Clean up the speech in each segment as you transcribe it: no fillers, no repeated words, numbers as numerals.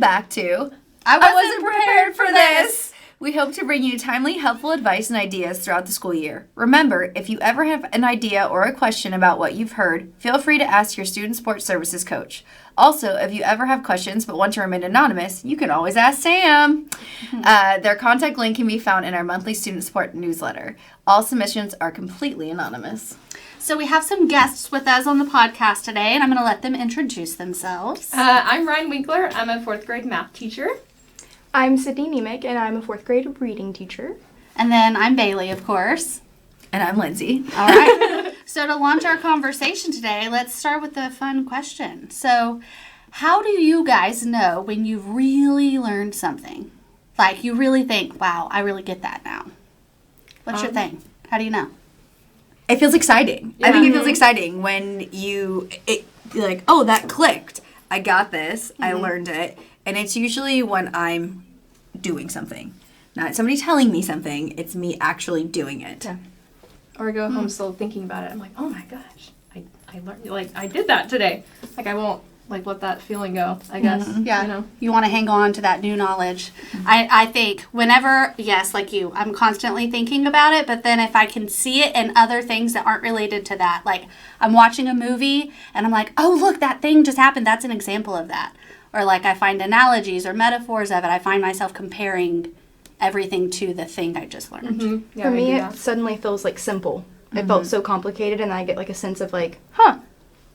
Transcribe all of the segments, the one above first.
back to I Wasn't Prepared for This. We hope to bring you timely, helpful advice and ideas throughout the school year. Remember, if you ever have an idea or a question about what you've heard, feel free to ask your Student Support Services coach. Also, if you ever have questions but want to remain anonymous, you can always ask Sam. Their contact link can be found in our monthly student support newsletter. All submissions are completely anonymous. So we have some guests with us on the podcast today, and I'm going to let them introduce themselves. I'm Ryan Winkler. I'm a 4th grade math teacher. I'm Sydney Nemick, and I'm a 4th grade reading teacher. And then I'm Bailey, of course. And I'm Lindsay. All right. So to launch our conversation today, let's start with a fun question. So how do you guys know when you've really learned something? Like you really think, wow, I really get that now. What's your thing? How do you know? It feels exciting. Yeah. I think it feels exciting when you're like, oh, that clicked. I got this. I learned it. And it's usually when I'm doing something. Not somebody telling me something. It's me actually doing it. Yeah. Or I go home still thinking about it. I'm like, oh my gosh, I learned, like, I did that today. Like, I won't, like, let that feeling go, I guess. Yeah, You know? you want to hang on to that new knowledge. I think whenever, yes, like you, I'm constantly thinking about it, but then if I can see it in other things that aren't related to that, like I'm watching a movie and I'm like, oh, look, that thing just happened. That's an example of that. Or like I find analogies or metaphors of it. I find myself comparing everything to the thing I just learned. Mm-hmm. Yeah, For I me, do it that. suddenly feels like simple. It felt so complicated, and I get like a sense of like,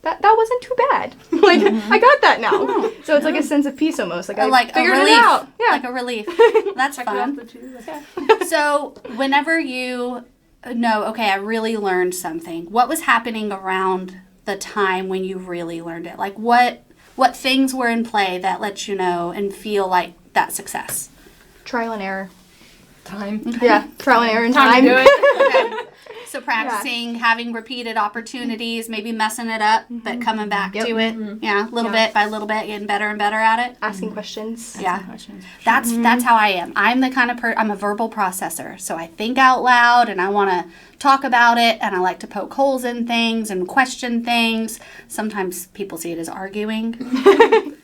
that wasn't too bad. Like, I got that now. So it's like a sense of peace almost. Like, I Like a figured relief. it out. Yeah. Like a relief. That's Check it off fun. the to-do. So whenever you know, okay, I really learned something, what was happening around the time when you really learned it? Like what things were in play that let you know and feel like that success? Trial and error. Time. Yeah, trial and error and Time time. to do it. Okay. So practicing, having repeated opportunities, maybe messing it up, but coming back to it. Yeah, little bit by little bit, getting better and better at it. Asking questions. Yeah, that's how I am. I'm the kind of I'm a verbal processor, so I think out loud and I want to talk about it, and I like to poke holes in things and question things. Sometimes people see it as arguing.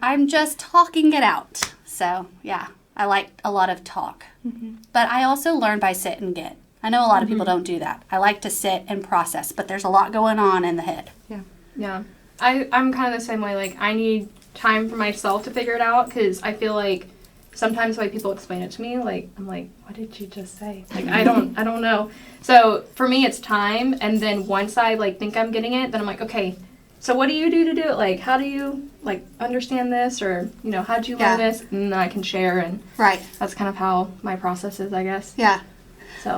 I'm just talking it out. So yeah, I like a lot of talk, but I also learn by sit and get. I know a lot of people don't do that. I like to sit and process, but there's a lot going on in the head. Yeah. I'm kind of the same way. Like, I need time for myself to figure it out, because I feel like sometimes the way people explain it to me, like, I'm like, what did you just say? Like, I don't know. So for me, it's time. And then once I, like, think I'm getting it, then I'm like, okay, so what do you do to do it? Like, how do you, like, understand this? Or, you know, how did you learn this? And then I can share. And Right. that's kind of how my process is, I guess. Yeah.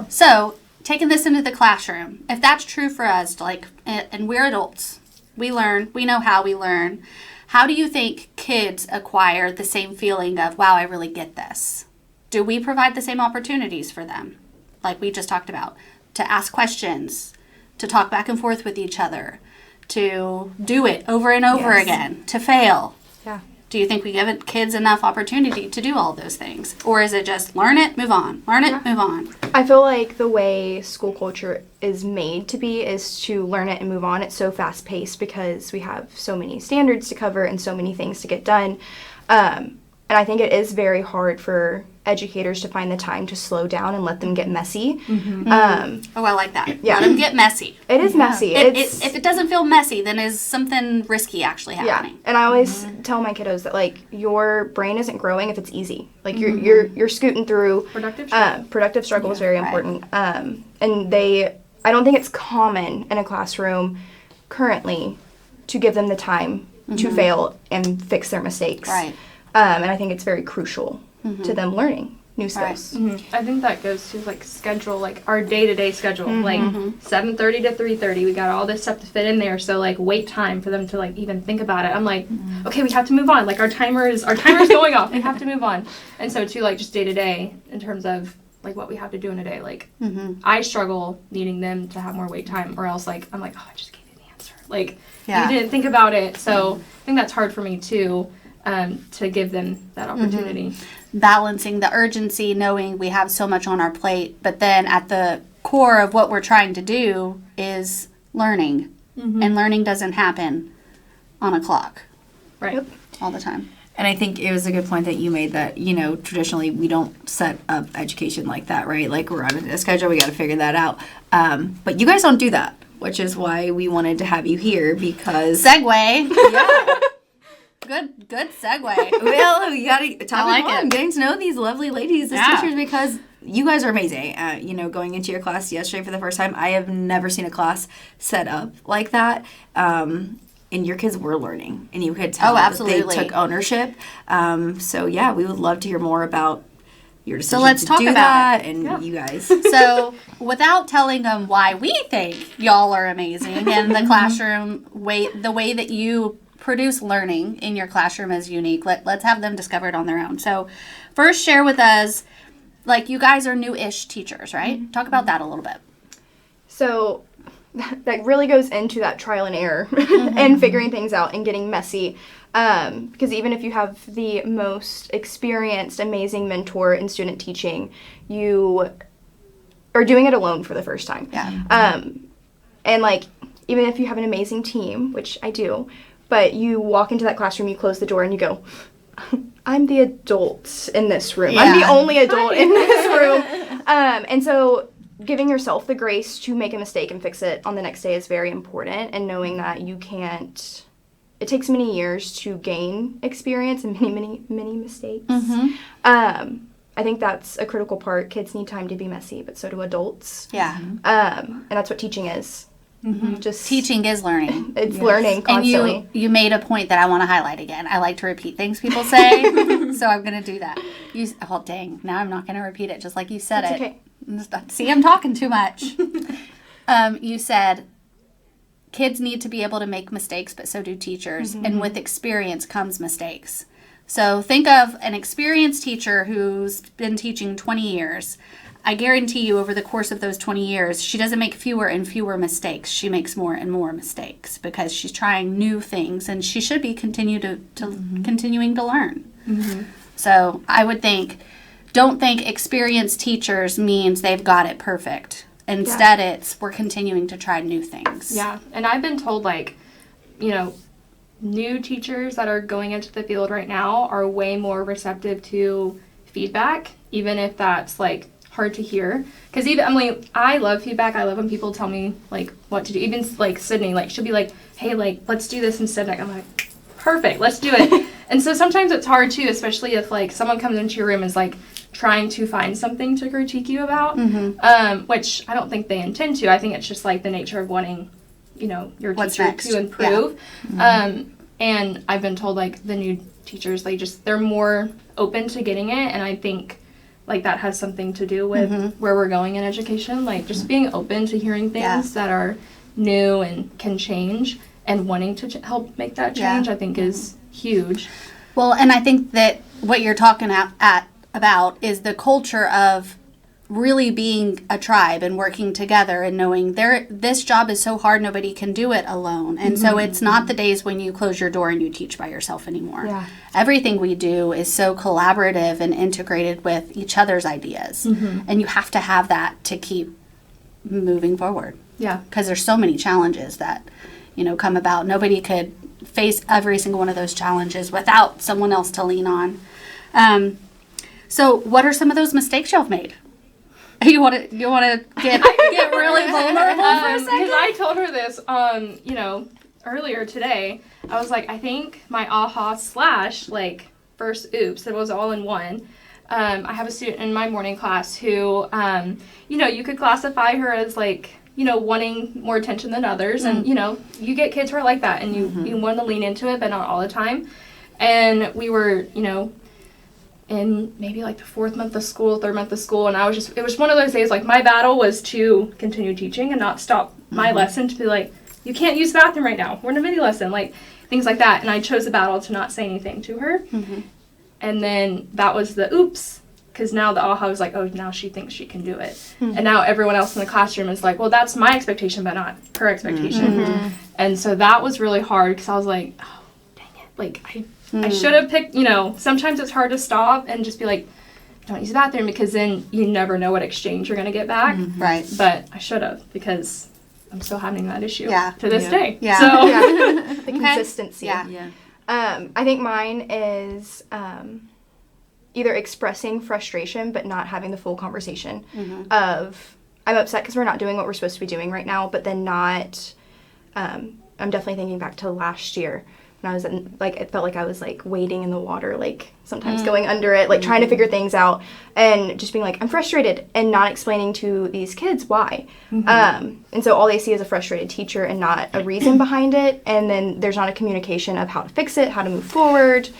So taking this into the classroom, if that's true for us, like, and we're adults, we learn, we know how we learn. How do you think kids acquire the same feeling of, wow, I really get this? Do we provide the same opportunities for them, like we just talked about, to ask questions, to talk back and forth with each other, to do it over and over again, to fail? Yeah. Do you think we give kids enough opportunity to do all those things? Or is it just learn it, move on, learn it, move on? I feel like the way school culture is made to be is to learn it and move on. It's so fast paced because we have so many standards to cover and so many things to get done. And I think it is very hard for educators to find the time to slow down and let them get messy. Oh, I like that. Yeah. Let them get messy. It is messy. If it doesn't feel messy, then is something risky actually happening. And I always tell my kiddos that, like, your brain isn't growing if it's easy. Like, you're scooting through. productive struggle. Productive struggle is very important. And I don't think it's common in a classroom currently to give them the time to fail and fix their mistakes. Right. And I think it's very crucial to them learning new skills. I think that goes to, like, schedule, like, our day-to-day schedule. Like, 7:30 to 3:30, we got all this stuff to fit in there, so, like, wait time for them to, like, even think about it. I'm like, okay, we have to move on. Like, our timer's going off. We have to move on. And so, too, like, just day-to-day, in terms of, like, what we have to do in a day. Like, I struggle needing them to have more wait time, or else, like, I'm like, oh, I just gave you the answer. Like, you didn't think about it. So, I think that's hard for me, too. To give them that opportunity. Balancing the urgency, knowing we have so much on our plate, but then at the core of what we're trying to do is learning. And learning doesn't happen on a clock. Right. Yep. All the time. And I think it was a good point that you made that, traditionally we don't set up education like that, right? Like we're on a schedule, we got to figure that out. But you guys don't do that, which is why we wanted to have you here because... Segue. Yeah. Good segue. Well, you got to like I'm it. getting to know these lovely ladies, these Yeah. teachers, because you guys are amazing. Going into your class yesterday for the first time, I have never seen a class set up like that. And your kids were learning, and you could tell that they took ownership. So yeah, we would love to hear more about your decision So let's to talk do about that, it. and you guys. So without telling them why we think y'all are amazing and the classroom the way that you produce learning in your classroom is unique, let's have them discover it on their own. So first, share with us, like, you guys are new-ish teachers, right? Mm-hmm. Talk about that a little bit. So that really goes into that trial and error and figuring things out and getting messy. Because even if you have the most experienced, amazing mentor in student teaching, you are doing it alone for the first time. Yeah. And like, even if you have an amazing team, which I do, but you walk into that classroom, you close the door, and you go, I'm the adult in this room. Yeah. I'm the only adult in this room. And so giving yourself the grace to make a mistake and fix it on the next day is very important, and knowing that you can't, it takes many years to gain experience and many mistakes. I think that's a critical part. Kids need time to be messy, but so do adults. Yeah. And that's what teaching is. Just Teaching is learning. It's learning constantly. And you made a point that I want to highlight again. I like to repeat things people say, so I'm going to do that. Dang, now I'm not going to repeat it just like you said It's it. okay. See, I'm talking too much. You said kids need to be able to make mistakes, but so do teachers. And with experience comes mistakes. So think of an experienced teacher who's been teaching 20 years. I guarantee you over the course of those 20 years, she doesn't make fewer and fewer mistakes. She makes more and more mistakes because she's trying new things, and she should be continuing to learn. So I would don't think experienced teachers means they've got it perfect. Instead, it's we're continuing to try new things. Yeah, and I've been told, like, new teachers that are going into the field right now are way more receptive to feedback, even if that's, like, hard to hear. Because I love feedback. I love when people tell me, like, what to do. Even, like, Sydney, like, she'll be like, hey, like, let's do this instead. Like, I'm like, perfect, let's do it. And so sometimes it's hard, too, especially if, like, someone comes into your room and is, like, trying to find something to critique you about, which I don't think they intend to. I think it's just, like, the nature of wanting, your teacher to improve. Yeah. And I've been told, like, the new teachers, they're more open to getting it, and I think, like, that has something to do with where we're going in education. Like, just being open to hearing things that are new and can change, and wanting to help make that change, I think is huge. Well, and I think that what you're talking about is the culture of really being a tribe and working together and knowing this job is so hard, nobody can do it alone. And so it's not the days when you close your door and you teach by yourself anymore. Yeah. Everything we do is so collaborative and integrated with each other's ideas. And you have to have that to keep moving forward. Yeah. Because there's so many challenges that, come about. Nobody could face every single one of those challenges without someone else to lean on. So what are some of those mistakes y'all have made? You want to get really vulnerable for a second? Because I told her this, earlier today. I was like, I think my aha / first oops, it was all in one. I have a student in my morning class who, you could classify her as wanting more attention than others. And, you get kids who are like that, and you want to lean into it, but not all the time. And we were, in maybe the 4th month of school, 3rd month of school, and it was one of those days, my battle was to continue teaching and not stop my lesson, to be like, you can't use the bathroom right now, we're in a mini lesson, things like that. And I chose the battle to not say anything to her. And then that was the oops, because now the aha was like, oh, now she thinks she can do it. And now everyone else in the classroom is like, well, that's my expectation, but not her expectation. And so that was really hard, because I was like, oh, dang it, I should have picked, sometimes it's hard to stop and just be like, don't use the bathroom, because then you never know what exchange you're going to get back. Right. But I should have, because I'm still having that issue to this day. The consistency. Yeah. I think mine is either expressing frustration but not having the full conversation of, I'm upset because we're not doing what we're supposed to be doing right now, but then not, I'm definitely thinking back to last year when I was in, like, it felt like I was like wading in the water, like sometimes going under it, like trying to figure things out and just being like, I'm frustrated, and not explaining to these kids why. And so all they see is a frustrated teacher and not a reason behind it. And then there's not a communication of how to fix it, how to move forward.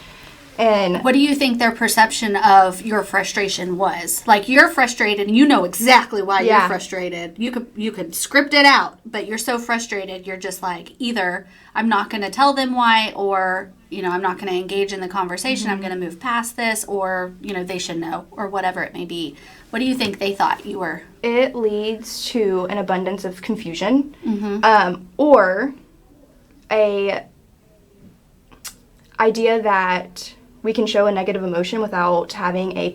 And what do you think their perception of your frustration was? Like, you're frustrated and you know exactly why you're frustrated. You could script it out, but you're so frustrated, you're just like, either I'm not going to tell them why, or, you know, I'm not going to engage in the conversation. I'm going to move past this, or, you know, they should know, or whatever it may be. What do you think they thought you were? it leads to an abundance of confusion, or a idea that we can show a negative emotion without having a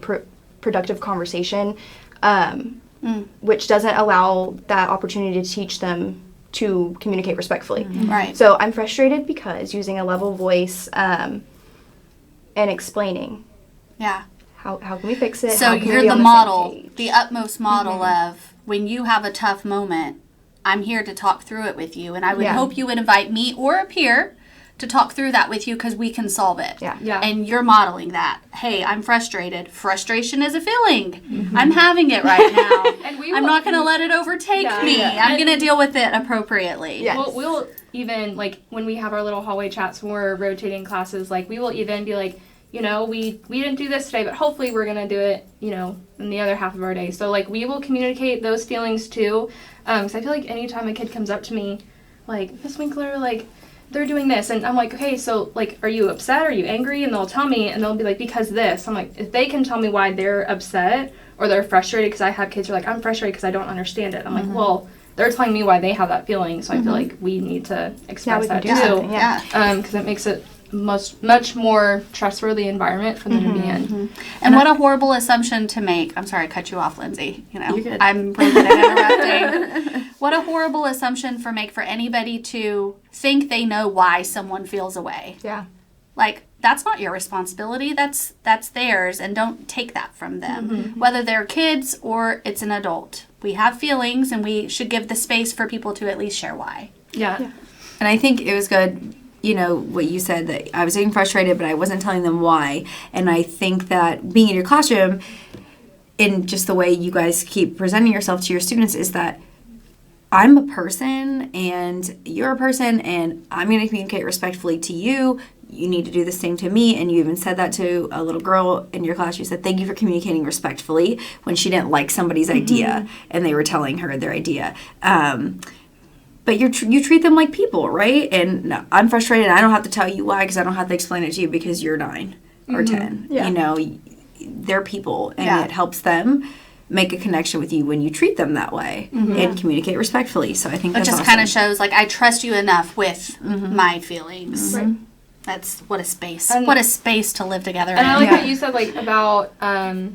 productive conversation, which doesn't allow that opportunity to teach them to communicate respectfully. Right. So I'm frustrated because using a level voice and explaining. Yeah. How can we fix it? So How can we you're be the on same model, page? the utmost model of when you have a tough moment, I'm here to talk through it with you. And I would hope you would invite me or a peer to talk through that with you because we can solve it. Yeah. And you're modeling that. Hey, I'm frustrated. Frustration is a feeling. I'm having it right now. And I'm not going to let it overtake me. I'm going to deal with it appropriately. Yes. We'll even, like, when we have our little hallway chats when we're rotating classes, like, we will even be like, you know, we didn't do this today, but hopefully we're going to do it, you know, in the other half of our day. So, like, we will communicate those feelings, too. Because I feel like anytime a kid comes up to me, like, Miss Winkler, like, they're doing this. And I'm like, okay, so, like, are you upset? Are you angry? And they'll tell me, and they'll be like, because this. I'm like, if they can tell me why they're upset or they're frustrated, because I have kids who are like, I'm frustrated because I don't understand it. I'm like, well, they're telling me why they have that feeling, so I feel like we need to express that, too. Because it makes it much more trustworthy environment for them to be in. And what a horrible assumption to make. I'm sorry, I cut you off, Lindsay. You know, I'm really good at interrupting. What a horrible assumption for anybody to think they know why someone feels a way. Yeah. Like, that's not your responsibility. That's theirs, and don't take that from them. Whether they're kids or it's an adult. We have feelings, and we should give the space for people to at least share why. Yeah. And I think it was good, you know, what you said, that I was getting frustrated, but I wasn't telling them why. And I think that being in your classroom, in just the way you guys keep presenting yourself to your students, is that I'm a person and you're a person, and I'm going to communicate respectfully to you. You need to do the same to me. And you even said that to a little girl in your class. You said, thank you for communicating respectfully, when she didn't like somebody's idea and they were telling her their idea. But you treat them like people, right? And no, I'm frustrated. I don't have to tell you why, because I don't have to explain it to you because you're 9 or 10. Yeah. You know, they're people, and it helps them make a connection with you when you treat them that way and communicate respectfully. So I think It that's just awesome. kind of shows, like, I trust you enough with my feelings. Right. That's what a space. And- what a space to live together And I in. like what you said, like, about, oh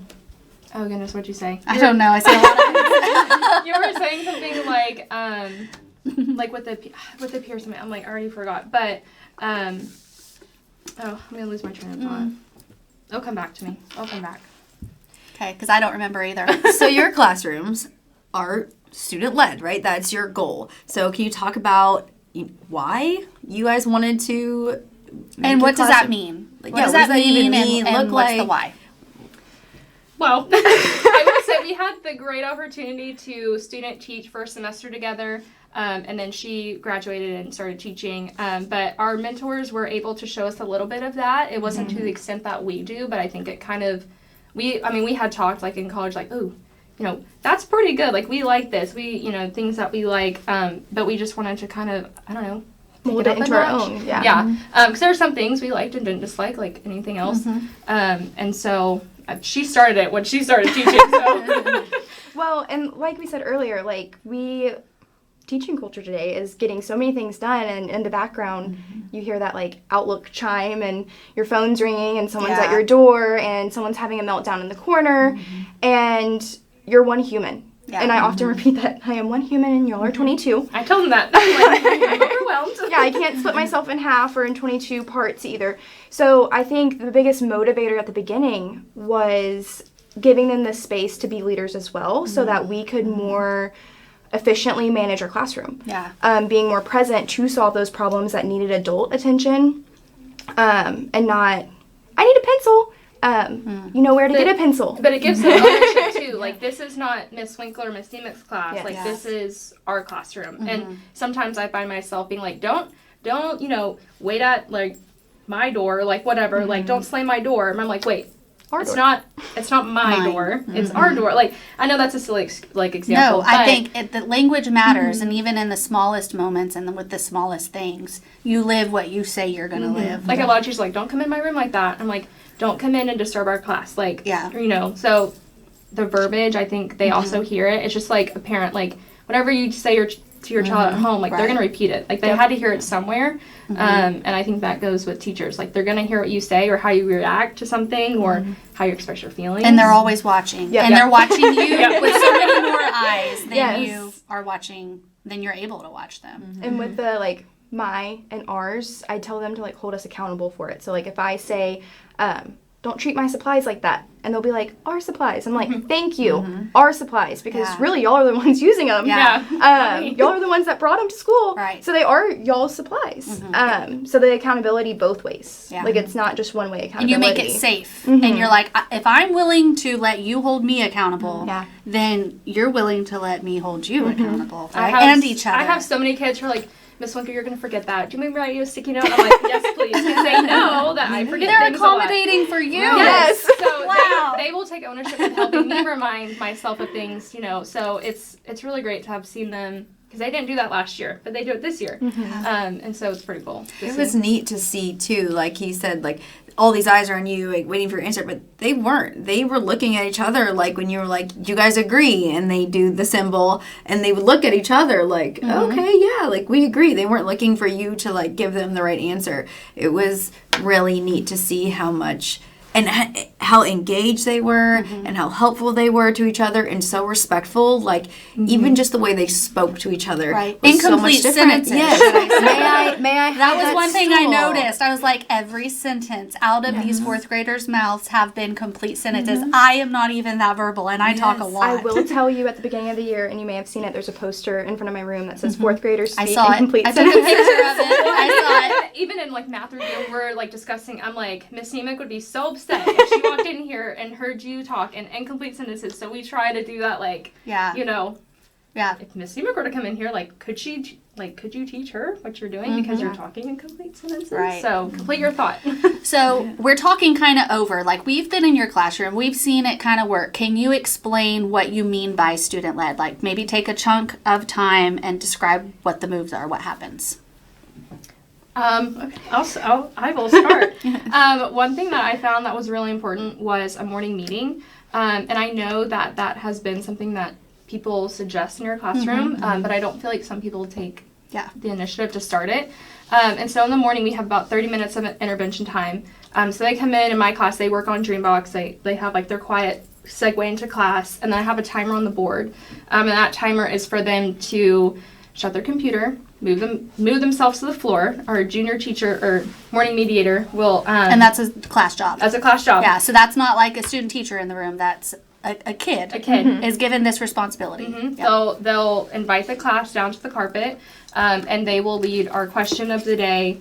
goodness, what'd you say? I don't know. I say a lot of You were saying something like with the peer summit. I'm like, I already forgot. But, I'm gonna lose my train of thought. It'll come back to me. I'll come back. Okay, because I don't remember either. So your classrooms are student-led, right? That's your goal. So can you talk about why you guys wanted to And what does that mean? Like, What yeah, does what that does that even mean? mean? And Look what's like? the why? Well, I will say we had the great opportunity to student teach first semester together, and then she graduated and started teaching. But our mentors were able to show us a little bit of that. It wasn't to the extent that we do, but I think it kind of, we had talked, like, in college, like, ooh, you know, that's pretty good. Like, we like this. We, you know, things that we like, but we just wanted to kind of, I don't know, Mold it into our own. Yeah. Yeah. Because there are some things we liked and didn't dislike, like anything else. And so she started it when she started teaching. So. Well, and like we said earlier, like, teaching culture today is getting so many things done, and in the background you hear that, like, Outlook chime, and your phone's ringing, and someone's at your door, and someone's having a meltdown in the corner, and you're one human. Yeah. And I often repeat that I am one human and y'all are 22. I told them that. I'm overwhelmed. Yeah, I can't split myself in half or in 22 parts either. So I think the biggest motivator at the beginning was giving them the space to be leaders as well, so that we could more efficiently manage our classroom. Yeah. Being more present to solve those problems that needed adult attention, and not, I need a pencil. You know where to get a pencil. But it gives them ownership too. Like, this is not Miss Winkler or Miss Demick's class. Yes. Like, Yes. this is our classroom. And sometimes I find myself being like, don't, wait at, like, my door, like, whatever. Like, don't slam my door. And I'm like, wait. It's not my Mine. door. It's our door. Like, I know that's a silly example. No, I think the language matters, and even in the smallest moments and with the smallest things, you live what you say you're going to live. like, a lot of teachers are like, don't come in my room like that. I'm like, don't come in and disturb our class. Like, so the verbiage, I think they also hear it. It's just like a parent, like, whatever you say to your child at home, like, they're going to repeat it. Like, they had to hear it somewhere. And I think that goes with teachers. Like, they're going to hear what you say or how you react to something or how you express your feelings. And they're always watching. Yep. And they're watching you Yep. with so many more eyes than Yes. you are watching, than you're able to watch them. And with the, like, my and ours, I tell them to, like, hold us accountable for it. So, like, if I say, don't treat my supplies like that, and they'll be like, our supplies. I'm like, thank you, our supplies, because Yeah. really y'all are the ones using them. Yeah. Y'all are the ones that brought them to school. Right. So they are y'all's supplies. So the accountability both ways. Yeah. Like, it's not just one way And you accountability. make it safe. And you're like, if I'm willing to let you hold me accountable, Yeah. then you're willing to let me hold you accountable. I Right? have- And each other. I have so many kids who are like, Miss Winker, you're going to forget that. Do you maybe write you a sticky note? And I'm like, yes, please. Because they know that I forget They're things a lot. accommodating for you. Yes. So Wow. they will take ownership of helping me remind myself of things, So it's really great to have seen them, because they didn't do that last year, but they do it this year. And so it's pretty cool. to It see. was neat to see too, like he said, like all these eyes are on you, like waiting for your answer, but they weren't. They were looking at each other, like when you were like, "Do you guys agree?" And they do the symbol, and they would look at each other, like, "Okay, yeah, like we agree." They weren't looking for you to like give them the right answer. It was really neat to see how much and how engaged they were and how helpful they were to each other and so respectful. Like even just the way they spoke to each other, Right. was so Incomplete much different. sentences. Yes. May I? That was one thing I stool? noticed. I was like, every sentence out of these fourth graders' mouths have been complete sentences. I am not even that verbal, and I talk a lot. I will tell you at the beginning of the year, and you may have seen it, there's a poster in front of my room that says fourth graders I speak saw in it. complete I took a sentences. picture of it. I saw it. Even in like math review, we're like discussing. I'm like, Miss Nemick would be so upset if she walked in here and heard you talk in incomplete sentences. So we try to do that, like, Yeah. Yeah. if Miss Nemick were to come in here, like, could you teach her what you're doing because you're talking in complete sentences? Right. So complete your thought. So we're talking kind of over. Like, we've been in your classroom. We've seen it kind of work. Can you explain what you mean by student-led? Like, maybe take a chunk of time and describe what the moves are, what happens. Okay, I will start. One thing that I found that was really important was a morning meeting. And I know that that has been something that people suggest in your classroom, but I don't feel like some people take the initiative to start it. And so in the morning, we have about 30 minutes of intervention time. So they come in my class, they work on Dreambox, they have like their quiet segue into class, and then I have a timer on the board. And that timer is for them to shut their computer, move themselves to the floor. Our junior teacher or morning mediator will... And that's a class job. As a class job. Yeah, so that's not like a student teacher in the room. That's a kid. A kid. Is given this responsibility. Yep. They'll invite the class down to the carpet, and they will lead our question of the day.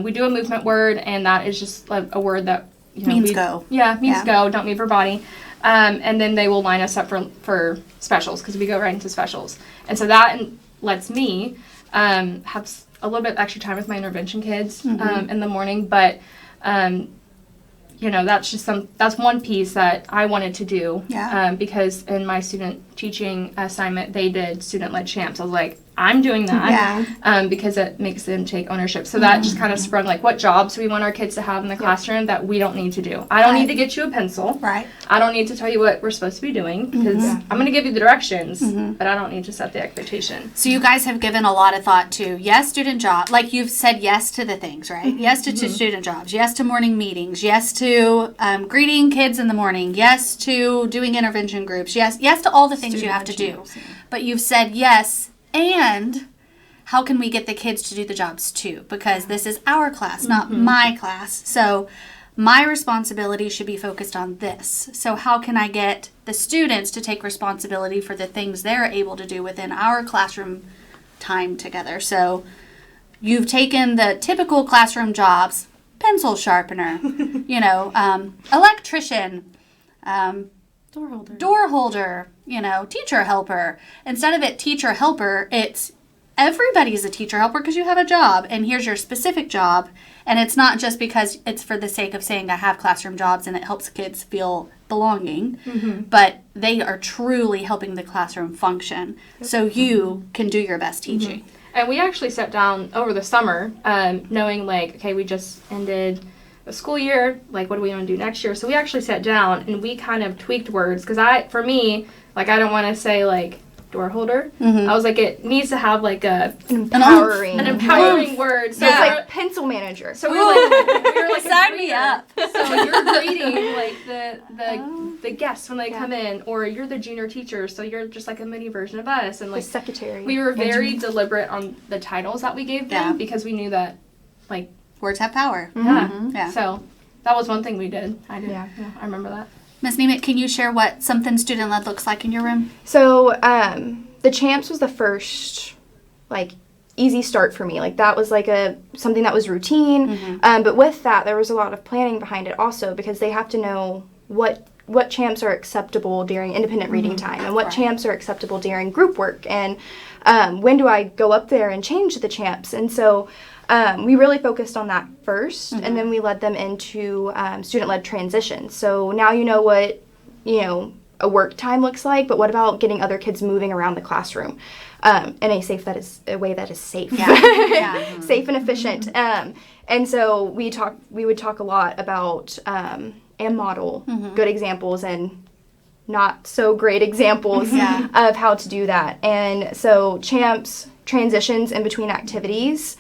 We do a movement word, and that is just a word that Means go. Yeah, means go. Don't move your body. And then they will line us up for specials, because we go right into specials. And so that lets me have a little bit of extra time with my intervention kids in the morning. But that's one piece that I wanted to do. Yeah. Because in my student teaching assignment, they did student-led champs. I was like, I'm doing that because it makes them take ownership. So that just kind of sprung like what jobs we want our kids to have in the classroom that we don't need to do. I don't need to get you a pencil. Right. I don't need to tell you what we're supposed to be doing because I'm going to give you the directions, but I don't need to set the expectation. So you guys have given a lot of thought to, yes, student job. Like you've said yes to the things, right? Yes to student jobs. Yes to morning meetings. Yes to greeting kids in the morning. Yes to doing intervention groups. Yes to all the things things you have to do. channels, yeah. But you've said yes, and how can we get the kids to do the jobs too? Because this is our class, not my class. So my responsibility should be focused on this. So how can I get the students to take responsibility for the things they're able to do within our classroom time together? So you've taken the typical classroom jobs, pencil sharpener, electrician, door holder, teacher helper. Instead of it teacher helper, it's everybody's a teacher helper because you have a job, and here's your specific job. And it's not just because it's for the sake of saying I have classroom jobs and it helps kids feel belonging, but they are truly helping the classroom function so you can do your best teaching. And we actually sat down over the summer, knowing like, okay, we just ended the school year, like what do we want to do next year? So we actually sat down and we kind of tweaked words, because I don't want to say like door holder. I was like, it needs to have like An empowering word. So So we're- it's like pencil manager. So we were like Sign a me greeter. up. So you're greeting like the guests when they come in, or you're the junior teacher, so you're just like a mini version of us. And The like secretary. we were very deliberate on the titles that we gave them, Yeah. because we knew that like Words have power. Yeah. So that was one thing we did. I did. Yeah. I remember that. Ms. Nemeth, can you share what something student-led looks like in your room? So the champs was the first like easy start for me. Like that was like something that was routine. But with that, there was a lot of planning behind it also, because they have to know what champs are acceptable during independent reading time, and what champs are acceptable during group work, and when do I go up there and change the champs. And so we really focused on that first, and then we led them into student-led transitions. So now you know what a work time looks like, but what about getting other kids moving around the classroom in a way that is safe, safe and efficient. And so we would talk a lot about and model good examples and not so great examples of how to do that. And so champs transitions in between activities.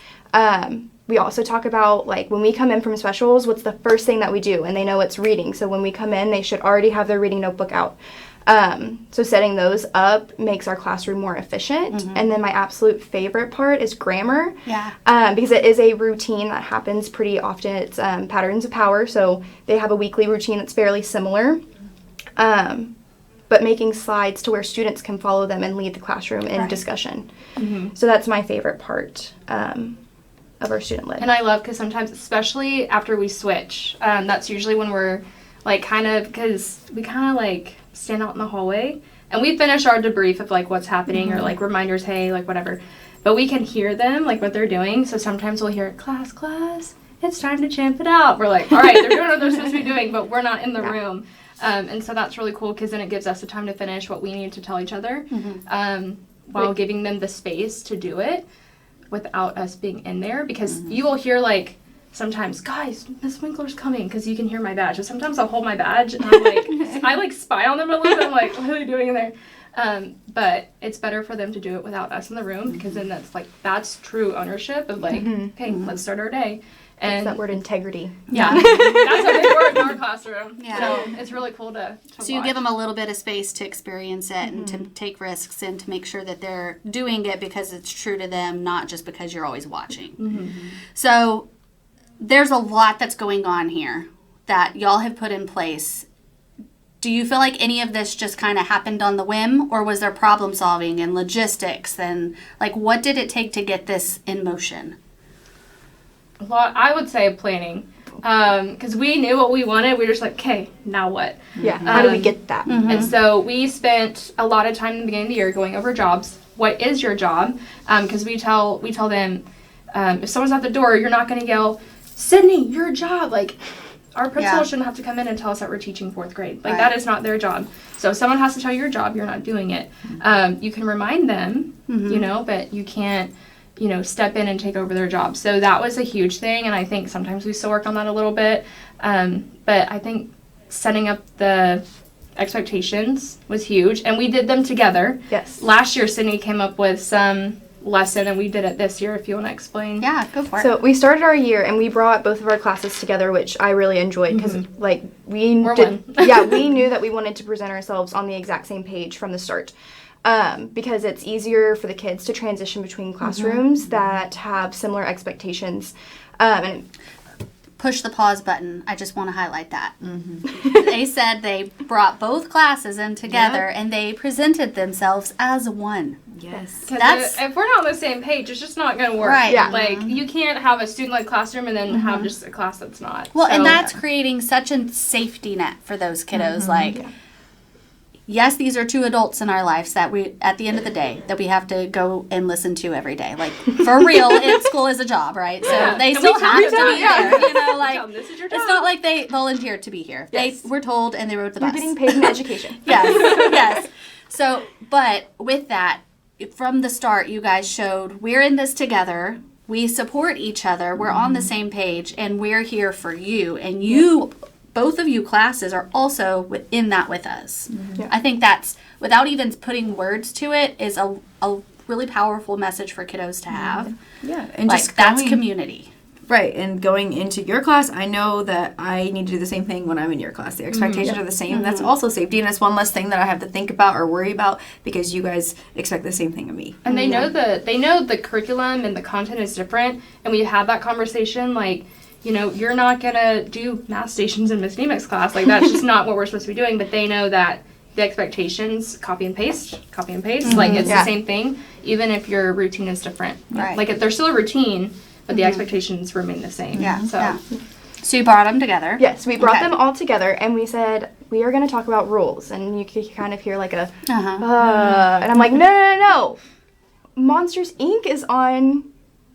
We also talk about, like, when we come in from specials, what's the first thing that we do? And they know it's reading. So when we come in, they should already have their reading notebook out. So setting those up makes our classroom more efficient. And then my absolute favorite part is grammar. Because it is a routine that happens pretty often. It's patterns of power. So they have a weekly routine that's fairly similar. But making slides to where students can follow them and lead the classroom in discussion. So that's my favorite part of our student led. And I love, because sometimes, especially after we switch, that's usually when we're like because we kind of like stand out in the hallway and we finish our debrief of like what's happening or like reminders, hey, like whatever. But we can hear them, like what they're doing. So sometimes we'll hear, class, it's time to champ it out. We're like, all right, they're doing what they're supposed to be doing, but we're not in the room. And so that's really cool, because then it gives us the time to finish what we need to tell each other while giving them the space to do it without us being in there. Because you will hear like sometimes, guys, Miss Winkler's coming, because you can hear my badge. So sometimes I'll hold my badge and I'm like, I like spy on them a little bit. I'm like, what are they doing in there? But it's better for them to do it without us in the room, because then that's true ownership of like, okay, let's start our day. And it's that word integrity. Yeah, that's a big word in our classroom. Yeah. So it's really cool to So you give them a little bit of space to experience it and to take risks and to make sure that they're doing it because it's true to them, not just because you're always watching. So there's a lot that's going on here that y'all have put in place. Do you feel like any of this just kind of happened on the whim, or was there problem solving and logistics, and like what did it take to get this in motion? a lot, I would say planning. Because we knew what we wanted. We were just like, okay, now what? Yeah. How do we get that? And so we spent a lot of time in the beginning of the year going over jobs. What is your job? Because we tell them, if someone's at the door, you're not going to yell, Sydney, your job. Like, our principal shouldn't have to come in and tell us that we're teaching 4th grade. Like, that is not their job. So if someone has to tell you your job, you're not doing it. You can remind them, you know, but you can't, you know, step in and take over their job. So that was a huge thing, and I think sometimes we still work on that a little bit. But I think setting up the expectations was huge, and we did them together. Yes. Last year, Sydney came up with some lesson, and we did it this year, if you want to explain. Yeah, go for it. So we started our year and we brought both of our classes together, which I really enjoyed because like we We're did, one. yeah, we knew that we wanted to present ourselves on the exact same page from the start. Because it's easier for the kids to transition between classrooms that have similar expectations. And Push the pause button. I just want to highlight that. They said they brought both classes in together and they presented themselves as one. Yes. Because if we're not on the same page, it's just not going to work. Right. Yeah. Like, you can't have a student-led classroom and then have just a class that's not. Well, So- and that's creating such a safety net for those kiddos. Like, yes, these are two adults in our lives that we, at the end of the day, that we have to go and listen to every day. Like, for real, school is a job, right? So Yeah. they And still we tell have to them, be yeah. there. You know, like, Tell them, this is your it's job. not like they volunteered to be here. Yes. They were told and they rode the you're bus. getting paid in education. Yes, yes. So, but with that, from the start, you guys showed we're in this together. We support each other. We're on the same page, and we're here for you. And you, both of you classes, are also within that with us. Yeah. I think that's, without even putting words to it, is a really powerful message for kiddos to have. Yeah. And Like, just that's going- community. Right, and going into your class, I know that I need to do the same thing when I'm in your class. The expectations are the same. That's also safety, and it's one less thing that I have to think about or worry about because you guys expect the same thing of me. And they know the curriculum and the content is different, and we have that conversation, like, you know, you're not gonna do math stations in Miss Nemec's class. Like, that's just not what we're supposed to be doing, but they know that the expectations, copy and paste, like, it's the same thing, even if your routine is different. Right. Like, if there's still a routine, but the expectations remain the same. Yeah. So, Yeah. So you brought them together. Yes, we brought Okay. them all together and we said, we are going to talk about rules. And you could kind of hear like a, Uh-huh. and I'm like, no. Monsters Inc. is on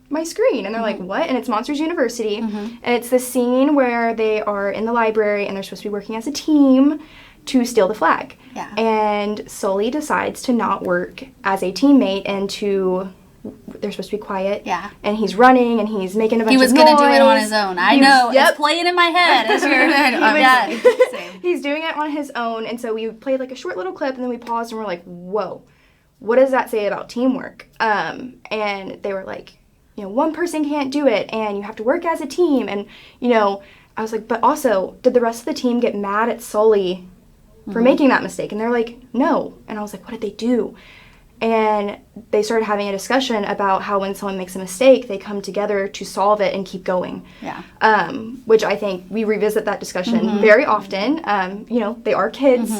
my screen. And they're like, what? And it's Monsters University. And it's the scene where they are in the library and they're supposed to be working as a team to steal the flag. Yeah. And Sully decides to not work as a teammate and they're supposed to be quiet. Yeah. And he's running and he's making a bunch He of was noise. going to do it on his own. I He was- know. Yep. It's playing in my head as you're Yeah. Same. He's doing it on his own, and so we played like a short little clip, and then we paused and we're like, whoa, what does that say about teamwork? And they were like, you know, one person can't do it, and you have to work as a team. And, you know, I was like, but also, did the rest of the team get mad at Sully for making that mistake? And they're like, no. And I was like, what did they do? And they started having a discussion about how when someone makes a mistake, they come together to solve it and keep going. Yeah. Which I think we revisit that discussion very often. You know, they are kids.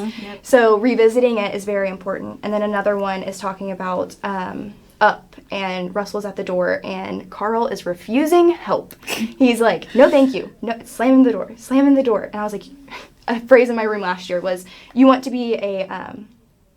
So revisiting it is very important. And then another one is talking about Up, and Russell's at the door, and Carl is refusing help. He's like, no, thank you. No, slamming the door. And I was like, a phrase in my room last year was, you want to be a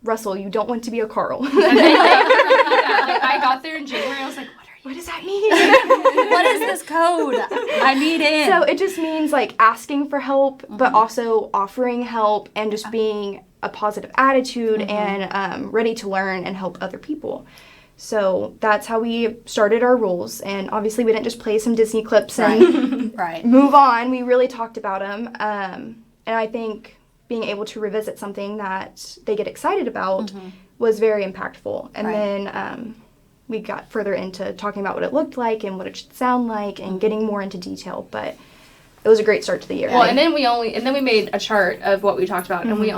Russell, you don't want to be a Carl. like, I got there in January, I was like, What does that mean? What is this code? I need in. So it just means like asking for help, but also offering help and just being a positive attitude and ready to learn and help other people. So that's how we started our rules. And obviously we didn't just play some Disney clips and Right. move on. We really talked about them. And I think being able to revisit something that they get excited about was very impactful. And Right. then we got further into talking about what it looked like and what it should sound like and getting more into detail. But it was a great start to the year. well, and then we made a chart of what we talked about, and we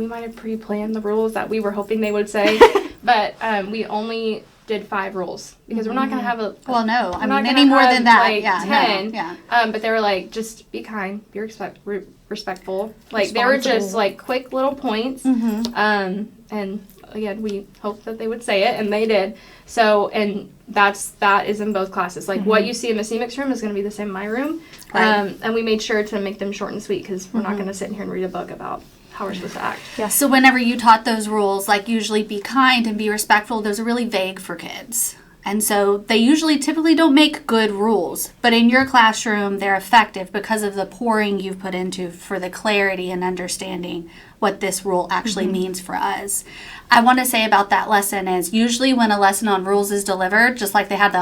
might have pre-planned the rules that we were hoping they would say, but we only did 5 rules because we're not going to have a. Well, no. I we're not mean, gonna any more have, than that. like, Yeah. 10. No, yeah. But they were like, just be kind, be respectful. Like they were just Responsible. like quick little points. And again, we hoped that they would say it, and they did. So, and that is in both classes. Like what you see in Miss Nemec's room is going to be the same in my room. Right. And we made sure to make them short and sweet because we're not going to sit in here and read a book about how we're supposed to act. So whenever you taught those rules, like usually be kind and be respectful, those are really vague for kids. And so they typically don't make good rules. But in your classroom, they're effective because of the pouring you've put into for the clarity and understanding what this rule actually means for us. I want to say about that lesson is usually when a lesson on rules is delivered, just like they had the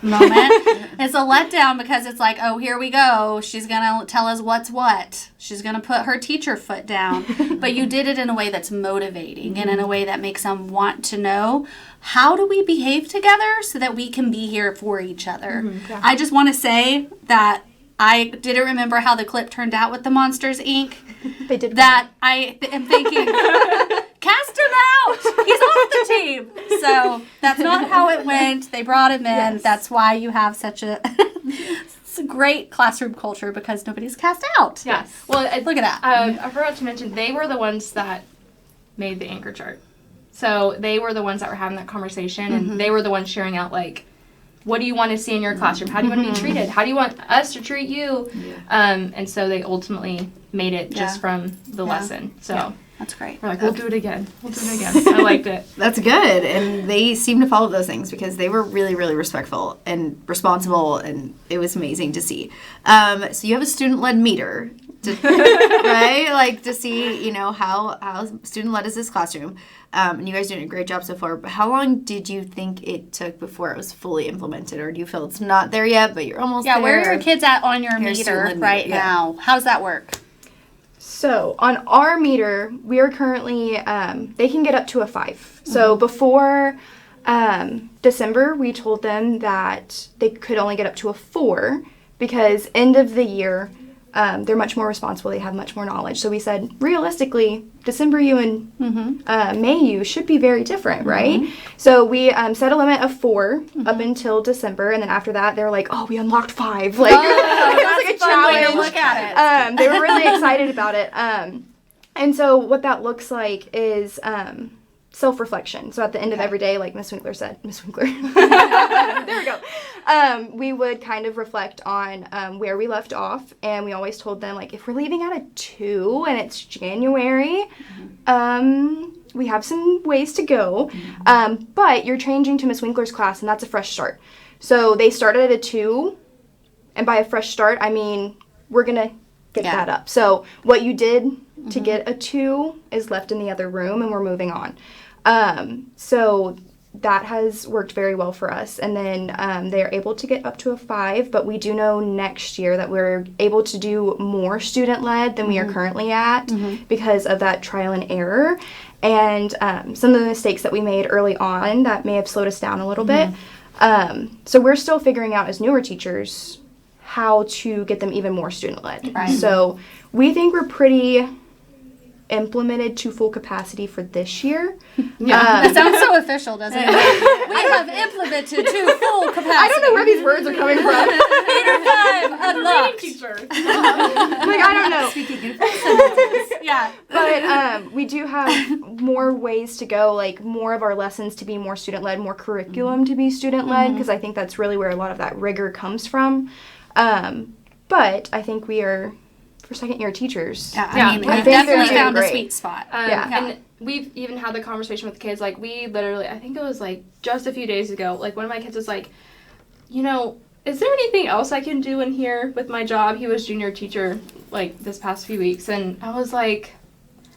moment. It's a letdown because it's like, oh, here we go. She's going to tell us what's what. She's going to put her teacher foot down. But you did it in a way that's motivating and in a way that makes them want to know, how do we behave together so that we can be here for each other? Yeah. I just want to say that I didn't remember how the clip turned out with the Monsters, Inc. They did That I am thinking, cast him out. He's off the team. So that's not how it went. They brought him in. Yes. That's why you have such a it's a great classroom culture, because nobody's cast out. Yes. Well, Look at that. I forgot to mention, they were the ones that made the anchor chart. So they were the ones that were having that conversation, and they were the ones sharing out, like, what do you want to see in your classroom? How do you want to be treated? How do you want us to treat you? And so they ultimately made it just from the lesson. So That's great. we're like, we'll do it again. We'll do it again. I liked it. That's good. And they seem to follow those things because they were really, really respectful and responsible, and it was amazing to see. So you have a student-led meter, right? Like, to see, you know, how student-led is this classroom. And you guys are doing a great job so far. But how long did you think it took before it was fully implemented? Or do you feel it's not there yet, but you're almost there? Yeah, where are your kids at on your Here's meter student-led right meter, yeah. now? How does that work? So on our meter, we are currently, they can get up to a 5. So before December, we told them that they could only get up to a 4 because end of the year, they're much more responsible. They have much more knowledge. So we said, realistically, December you and May you should be very different, right? So we set a limit of 4 up until December, and then after that, they're like, "Oh, we unlocked 5!" Like, it was like a challenge. Look at it. They were really excited about it. And so what that looks like is self-reflection. So at the end of every day, like Miss Winkler said, Miss Winkler, there we go. We would kind of reflect on where we left off, and we always told them, like, if we're leaving at a 2 and it's January, we have some ways to go, but you're changing to Miss Winkler's class, and that's a fresh start. So they started at a 2, and by a fresh start, I mean, we're going to get that up. So what you did to get a 2 is left in the other room, and we're moving on. So that has worked very well for us. And then they're able to get up to a 5, but we do know next year that we're able to do more student-led than we are currently at because of that trial and error. And some of the mistakes that we made early on that may have slowed us down a little bit. So we're still figuring out as newer teachers how to get them even more student-led. Right. So we think we're pretty implemented to full capacity for this year. That sounds so official, doesn't it? We have implemented to full capacity. I don't know where these words are coming from. Meter 5 unlocked. Like, I don't know. Speaking in sentences. Yeah. But we do have more ways to go, like more of our lessons to be more student-led, more curriculum to be student-led, because I think that's really where a lot of that rigor comes from. But I think we are, for second-year teachers, Yeah, Yeah, I mean, I we've think they're definitely doing found a great. sweet spot. And we've even had the conversation with kids. Like, we literally, I think it was like just a few days ago, like one of my kids was like, you know, is there anything else I can do in here with my job? He was junior teacher like this past few weeks, and I was like,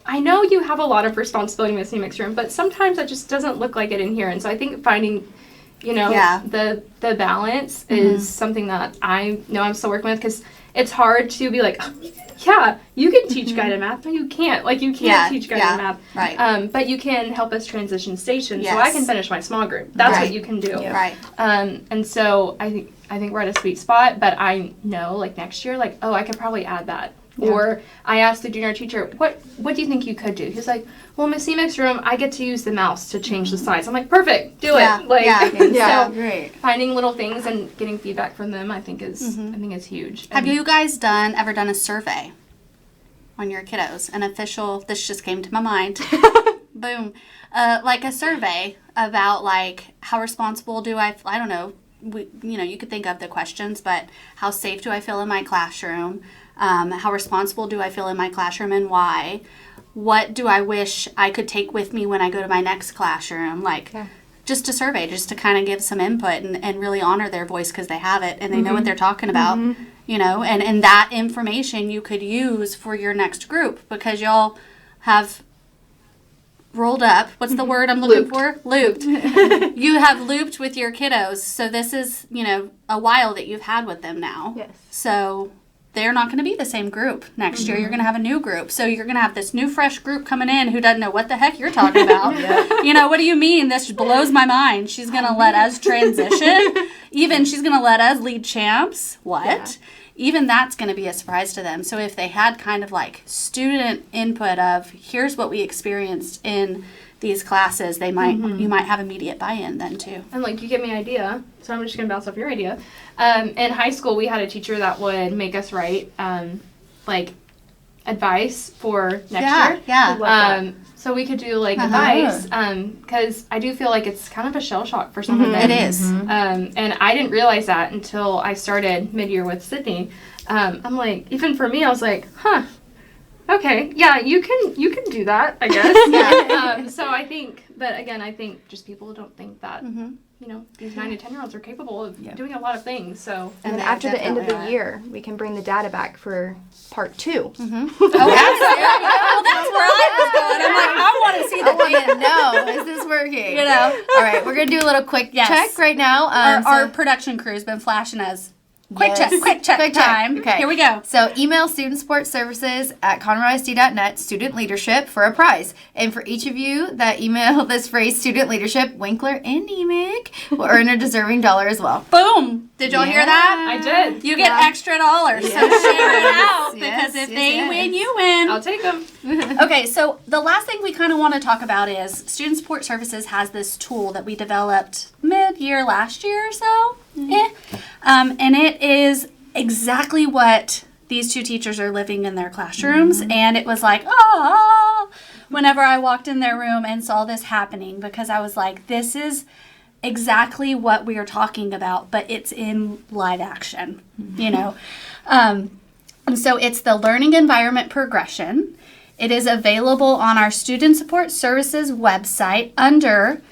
I know you have a lot of responsibility in the same mixed room, but sometimes that just doesn't look like it in here. And so I think finding, you know, the balance is something that I know I'm still working with, because it's hard to be like, oh, yeah, you can teach guided math. No, you can't. Like, you can't teach guided math. Right. But you can help us transition stations, so Yes. I can finish my small group. That's Right. what you can do. Right. And so I think we're at a sweet spot, but I know, like, next year, like, oh, I could probably add that. Yeah. Or I asked the junior teacher, what do you think you could do? He's like, well, Miss Emek's room, I get to use the mouse to change the size. I'm like, perfect, do Yeah, it. Like, Yeah. so Great. finding little things and getting feedback from them, I think is huge. Have you guys ever done a survey on your kiddos? An official, this just came to my mind. Boom. Like a survey about, like, how responsible do I don't know, you could think of the questions, but how safe do I feel in my classroom? How responsible do I feel in my classroom, and why? What do I wish I could take with me when I go to my next classroom? Like, just a survey, just to kind of give some input and really honor their voice, because they have it and they know what they're talking about, you know, and that information you could use for your next group, because y'all have rolled up. What's the word I'm looking for? Looped. You have looped with your kiddos. So this is, a while that you've had with them now. Yes. So they're not going to be the same group next year. You're going to have a new group. So you're going to have this new fresh group coming in who doesn't know what the heck you're talking about. What do you mean? This blows my mind. She's going to let us transition. Even she's going to let us lead champs. What? Yeah. Even that's going to be a surprise to them. So if they had kind of like student input of here's what we experienced in these classes, they might you might have immediate buy-in then too. And like you give me an idea, so I'm just gonna bounce off your idea. In high school, we had a teacher that would make us write like advice for next year. Yeah. So we could do like advice because I do feel like it's kind of a shell shock for some of them. It is. And I didn't realize that until I started mid-year with Sydney. I'm like, even for me, I was like, huh. Okay, yeah, you can do that, I guess. So I think, but again, I think just people don't think that, these 9 to 10-year-olds are capable of doing a lot of things, so. And then after the end of the year, we can bring the data back for part 2. Oh, that's where I was going. I'm like, I want to see the plan. No, is this working? All right, we're going to do a little quick check right now. Our production crew's been flashing us. Quick check time. Okay. Here we go. So email student support services at conroeisd.net student leadership for a prize. And for each of you that email this phrase student leadership, Winkler and Emick will earn a deserving dollar as well. Boom. Did y'all hear that? I did. You get extra dollars. So share it out because if they win, you win. I'll take them. Okay, so the last thing we kind of want to talk about is Student Support Services has this tool that we developed mid-year last year or so. And it is exactly what these 2 teachers are living in their classrooms. And it was like, whenever I walked in their room and saw this happening, because I was like, this is exactly what we are talking about, but it's in live action, And so it's the learning environment progression. It is available on our Student Support Services website under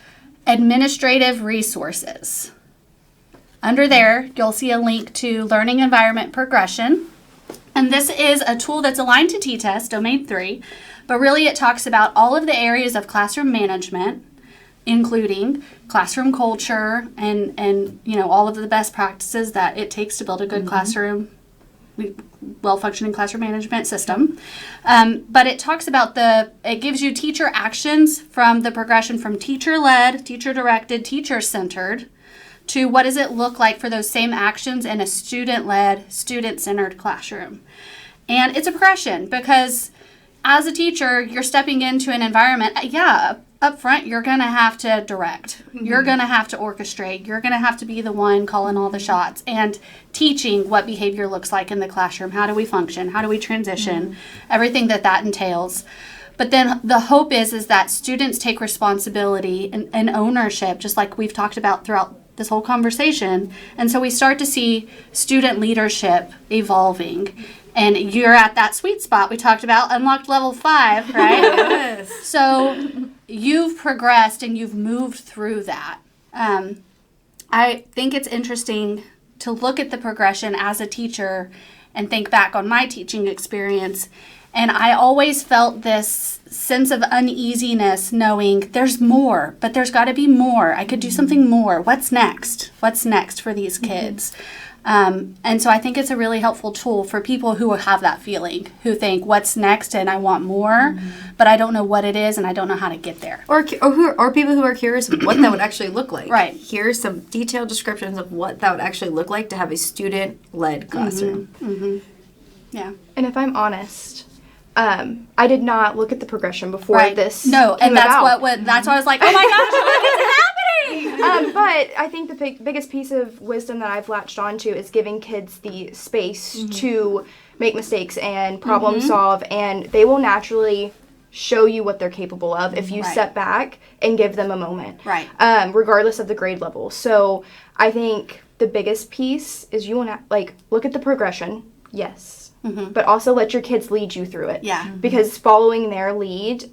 Administrative Resources. Under there, you'll see a link to Learning Environment Progression. And this is a tool that's aligned to T-Test, Domain 3, but really it talks about all of the areas of classroom management, including classroom culture and all of the best practices that it takes to build a good classroom, well-functioning classroom management system. But it talks about it gives you teacher actions from the progression from teacher-led, teacher-directed, teacher-centered, to what does it look like for those same actions in a student-led, student-centered classroom. And it's a progression because as a teacher, you're stepping into an environment, up front, you're going to have to direct. You're going to have to orchestrate. You're going to have to be the one calling all the shots and teaching what behavior looks like in the classroom. How do we function? How do we transition? Everything that entails. But then the hope is that students take responsibility and ownership, just like we've talked about throughout this whole conversation. And so we start to see student leadership evolving. And you're at that sweet spot we talked about, unlocked level 5, right? Yes. So you've progressed and you've moved through that. I think it's interesting to look at the progression as a teacher and think back on my teaching experience. And I always felt this sense of uneasiness knowing there's more, but there's got to be more. I could do something more. What's next? What's next for these kids? And so I think it's a really helpful tool for people who have that feeling, who think, what's next and I want more, but I don't know what it is and I don't know how to get there. Or people who are curious of what that would actually look like. Right. Here's some detailed descriptions of what that would actually look like to have a student-led classroom. Yeah. And if I'm honest, I did not look at the progression before this. No, and came that's about. that's why I was like, oh my gosh, what is happening? But I think the biggest piece of wisdom that I've latched onto is giving kids the space to make mistakes and problem solve, and they will naturally show you what they're capable of if you step back and give them a moment. Right. Regardless of the grade level. So I think the biggest piece is you want to look at the progression. Yes. But also let your kids lead you through it. Yeah. Because following their lead,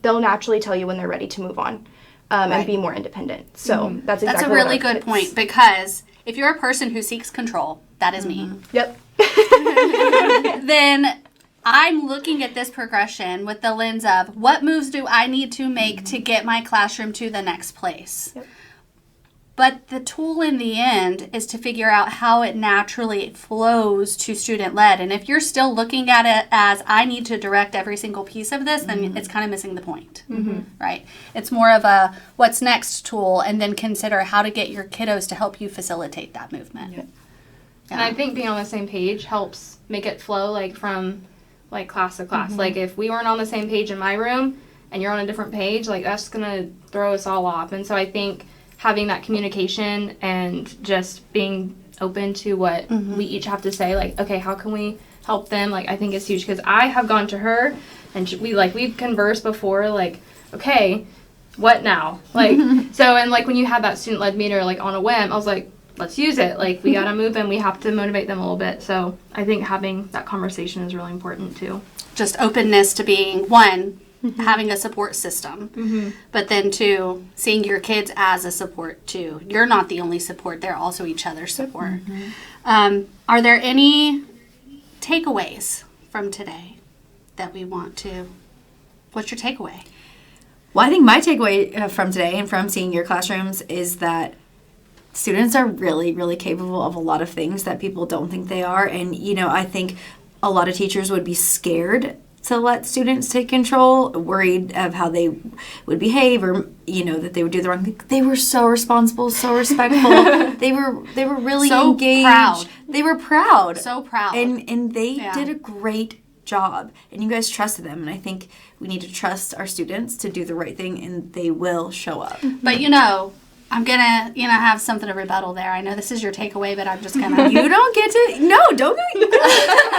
they'll naturally tell you when they're ready to move on and be more independent. So that's exactly That's a really good point, because if you're a person who seeks control, that is me. Yep. Then I'm looking at this progression with the lens of what moves do I need to make to get my classroom to the next place. Yep. But the tool in the end is to figure out how it naturally flows to student-led. And if you're still looking at it as I need to direct every single piece of this, then it's kind of missing the point, right? It's more of a what's next tool, and then consider how to get your kiddos to help you facilitate that movement. Yep. And I think being on the same page helps make it flow, like, from, like, class to class. Like, if we weren't on the same page in my room and you're on a different page, like, that's going to throw us all off. And so I think having that communication and just being open to what we each have to say, like, okay, how can we help them? Like, I think it's huge, because I have gone to her and we've conversed before, like, okay, what now? Like, so, and like when you had that student-led meter, like, on a whim, I was like, let's use it. Like, we got to move and we have to motivate them a little bit. So I think having that conversation is really important too. Just openness to being, one, having a support system, but then two, seeing your kids as a support too. You're not the only support, they're also each other's support. Are there any takeaways from today that we want to, what's your takeaway? Well, I think my takeaway from today and from seeing your classrooms is that students are really, really capable of a lot of things that people don't think they are. And, you know, I think a lot of teachers would be scared to let students take control, worried of how they would behave, or, you know, that they would do the wrong thing. They were so responsible, so respectful. They were really So engaged. proud. They were proud. So proud. And they Yeah. did a great job. And you guys trusted them. And I think we need to trust our students to do the right thing, and they will show up. But you know, I'm gonna, have something to rebuttal there. I know this is your takeaway, but I'm just gonna. You don't get to. No, don't.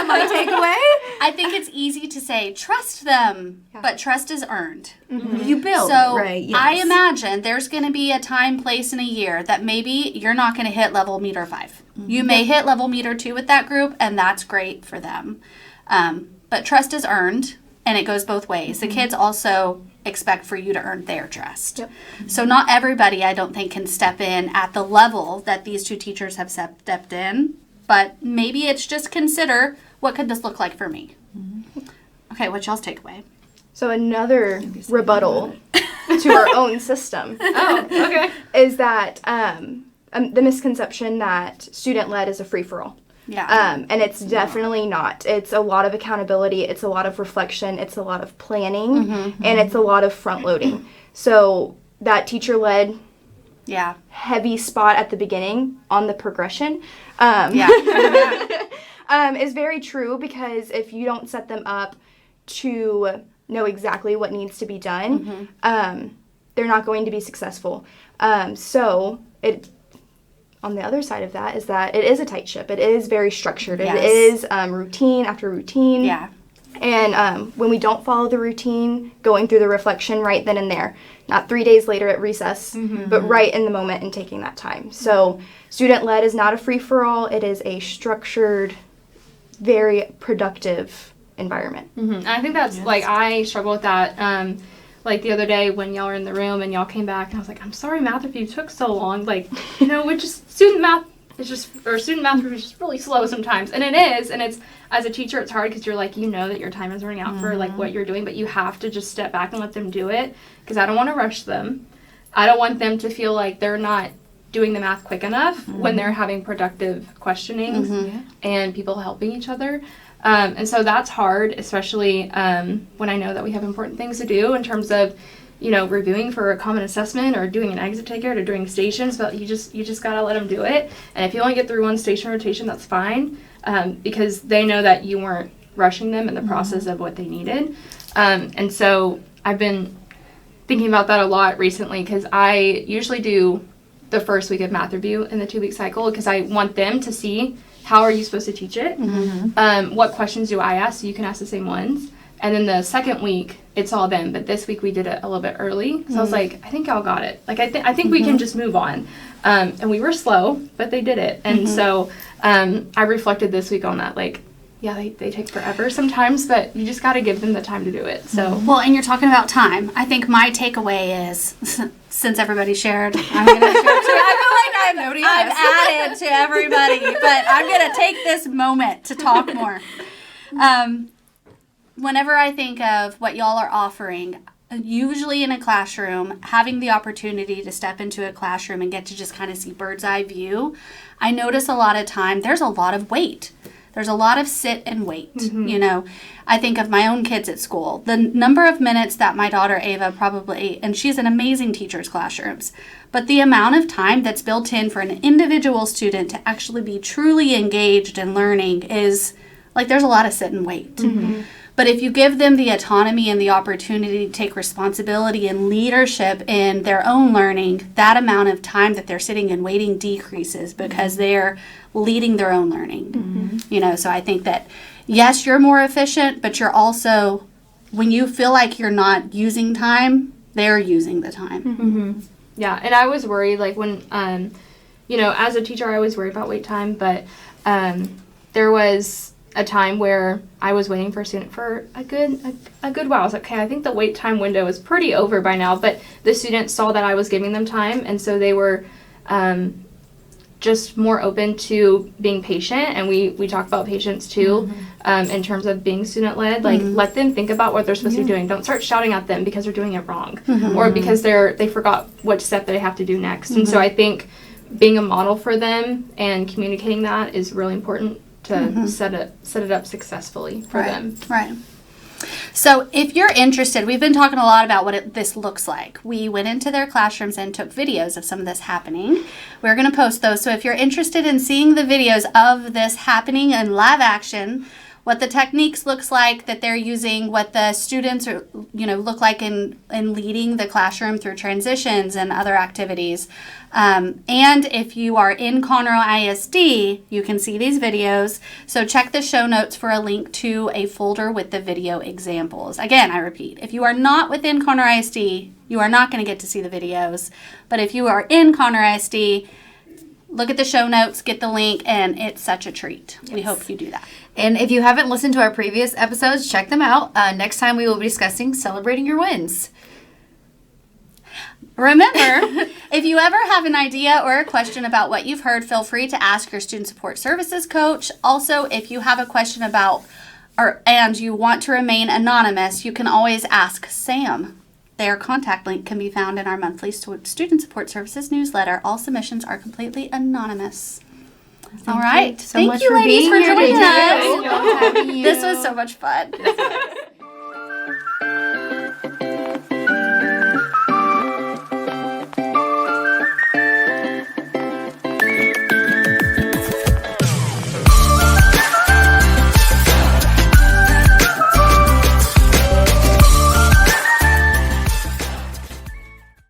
My takeaway. I think it's easy to say trust them, but trust is earned. You build. So right. Yes. I imagine there's going to be a time, place in a year that maybe you're not going to hit level meter 5. You may hit level meter 2 with that group, and that's great for them. But trust is earned, and it goes both ways. The kids also expect for you to earn their trust. Yep. So not everybody, I don't think, can step in at the level that these two teachers have stepped in, but maybe it's just consider, what could this look like for me? Okay, what's y'all's takeaway? So another rebuttal to our own system is that the misconception that student-led is a free-for-all. Yeah. And it's definitely not. It's a lot of accountability. It's a lot of reflection. It's a lot of planning. And it's a lot of front-loading. So that teacher-led Yeah. heavy spot at the beginning on the progression is very true, because if you don't set them up to know exactly what needs to be done, they're not going to be successful. So it, on the other side of that, is that it is a tight ship. It is very structured. Yes. It is routine after routine. Yeah. And when we don't follow the routine, going through the reflection right then and there, not 3 days later at recess, but right in the moment and taking that time. So student-led is not a free-for-all. It is a structured, very productive environment. And I think that's, like, I struggle with that. Like, the other day when y'all were in the room and y'all came back, and I was like, I'm sorry math review took so long. Like, you know, we're just, student math review is just really slow sometimes. And it is, and it's, as a teacher, it's hard because you're like, you know that your time is running out for, like, what you're doing, but you have to just step back and let them do it, because I don't want to rush them. I don't want them to feel like they're not doing the math quick enough when they're having productive questionings and people helping each other. And so that's hard, especially when I know that we have important things to do in terms of, you know, reviewing for a common assessment or doing an exit ticket or doing stations, but you just gotta let them do it. And if you only get through one station rotation, that's fine, because they know that you weren't rushing them in the process of what they needed. And so I've been thinking about that a lot recently, because I usually do the first week of math review in the 2-week cycle, because I want them to see how are you supposed to teach it, what questions do I ask, so you can ask the same ones. And then the second week, it's all them. But this week we did it a little bit early. So I was like, I think y'all got it. Like, I think we can just move on. And we were slow, but they did it. And so I reflected this week on that. Like, yeah, they take forever sometimes, but you just got to give them the time to do it. So Well, and you're talking about time. I think my takeaway is, since everybody shared, I'm going to share too. I feel like I've added to everybody, but I'm going to take this moment to talk more. whenever I think of what y'all are offering, usually in a classroom, having the opportunity to step into a classroom and get to just kind of see bird's eye view, I notice a lot of time there's a lot of wait. There's a lot of sit and wait. You know, I think of my own kids at school. The number of minutes that my daughter Ava probably, and she's an amazing teacher's classrooms, but the amount of time that's built in for an individual student to actually be truly engaged in learning is like there's a lot of sit and wait. But if you give them the autonomy and the opportunity to take responsibility and leadership in their own learning, that amount of time that they're sitting and waiting decreases because they're leading their own learning. You know, so I think that, yes, you're more efficient, but you're also, when you feel like you're not using time, they're using the time. Yeah, and I was worried, like, when, you know, as a teacher, I was worried about wait time, but there was a time where I was waiting for a student for a good while. I was like, okay, I think the wait time window is pretty over by now, but the students saw that I was giving them time, and so they were just more open to being patient, and we talk about patience too, in terms of being student-led. Like, let them think about what they're supposed to be doing. Don't start shouting at them because they're doing it wrong, or because they forgot what step they have to do next. And so I think being a model for them and communicating that is really important to set it up successfully for them. Right. So if you're interested, we've been talking a lot about what this looks like. We went into their classrooms and took videos of some of this happening. We're going to post those. So if you're interested in seeing the videos of this happening in live action, what the techniques looks like that they're using, what the students are, you know, look like in leading the classroom through transitions and other activities. And if you are in Conroe ISD, you can see these videos. So check the show notes for a link to a folder with the video examples. Again, I repeat, if you are not within Conroe ISD, you are not going to get to see the videos. But if you are in Conroe ISD, look at the show notes, get the link, and it's such a treat. Yes. We hope you do that. And if you haven't listened to our previous episodes, check them out. Next time we will be discussing celebrating your wins. Remember, if you ever have an idea or a question about what you've heard, feel free to ask your Student Support Services coach. Also, if you have a question about and you want to remain anonymous, you can always ask Sam. Their contact link can be found in our monthly Student Support Services newsletter. All submissions are completely anonymous. All right. Thank you, ladies, for joining us. Thank you. This was so much fun.